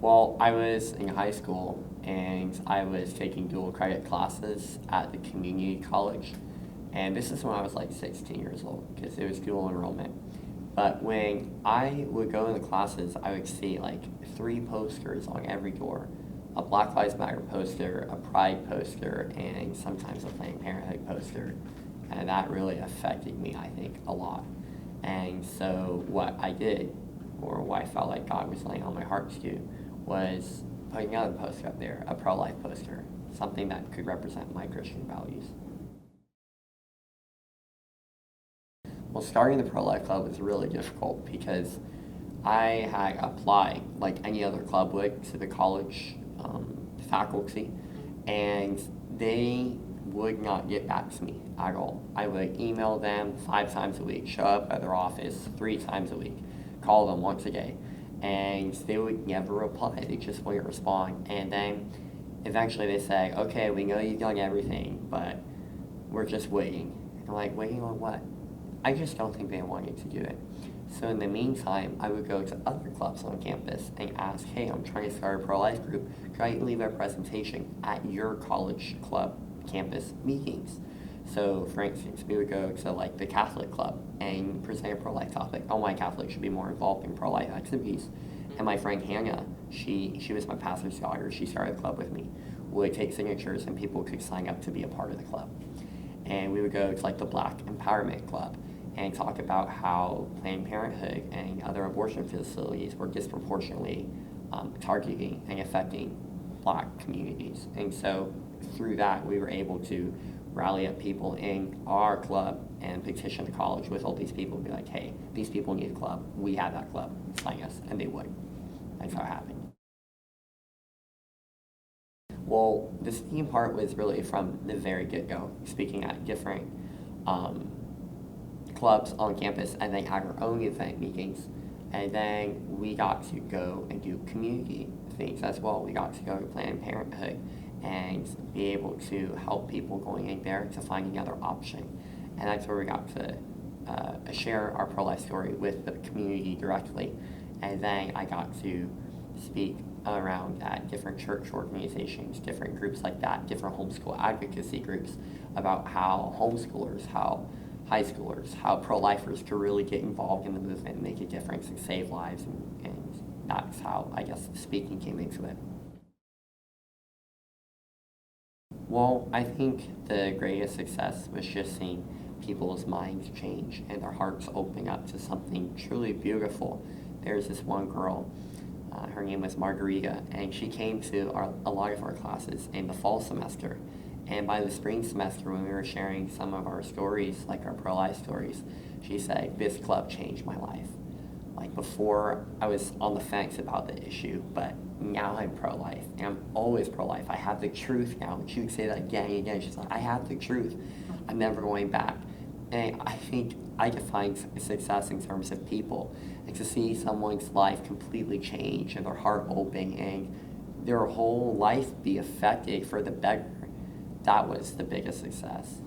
Well, I was in high school and I was taking dual credit classes at the community college. And this is when I was like 16 years old because it was dual enrollment. But when I would go in the classes, I would see like three posters on every door: a Black Lives Matter poster, a Pride poster, and sometimes a Planned Parenthood poster. And that really affected me, I think, a lot. And so what I did, or what I felt like God was laying on my heart to do, was put another poster up there, a pro-life poster, something that could represent my Christian values. Well, starting the pro-life club was really difficult because I had applied, like any other club would, to the college faculty, and they would not get back to me at all. I would email them 5 times a week, show up at their office 3 times a week, call them once a day, and they would never reply. They just wouldn't respond. And then eventually they say, okay, we know you've done everything, but we're just waiting. And I'm like, waiting on what? I just don't think they wanted to do it. So in the meantime, I would go to other clubs on campus and ask, hey, I'm trying to start a pro-life group. Could I leave a presentation at your college club campus meetings? So for instance, we would go to like the Catholic club and present a pro-life topic. Oh, my Catholic should be more involved in pro-life activities. And my friend Hannah, she was my pastor's daughter. She started the club with me. Would take signatures and people could sign up to be a part of the club. And we would go to like the Black Empowerment Club and talk about how Planned Parenthood and other abortion facilities were disproportionately targeting and affecting Black communities. And so through that, we were able to rally up people in our club and petition the college with all these people and be like, hey, these people need a club. We have that club. Sign us. And they would. That's how it happened. Well, the steam part was really from the very get-go, speaking at different clubs on campus, and then had our own event meetings. And then we got to go and do community things as well. We got to go to Planned Parenthood and be able to help people going in there to find another option. And that's where we got to share our pro-life story with the community directly. And then I got to speak around at different church organizations, different groups like that, different homeschool advocacy groups about how homeschoolers, how high schoolers, how pro-lifers could really get involved in the movement and make a difference and save lives. And that's how, I guess, speaking came into it. Well, I think the greatest success was just seeing people's minds change and their hearts open up to something truly beautiful. There's this one girl, her name was Margarita, and she came to a lot of our classes in the fall semester. And by the spring semester, when we were sharing some of our stories, like our pro-life stories, she said, this club changed my life. Like before, I was on the fence about the issue, but now I'm pro-life, and I'm always pro-life. I have the truth now. And she would say that again and again. She's like, I have the truth. I'm never going back. And I think I define success in terms of people. And to see someone's life completely change and their heart open and their whole life be affected for the better, that was the biggest success.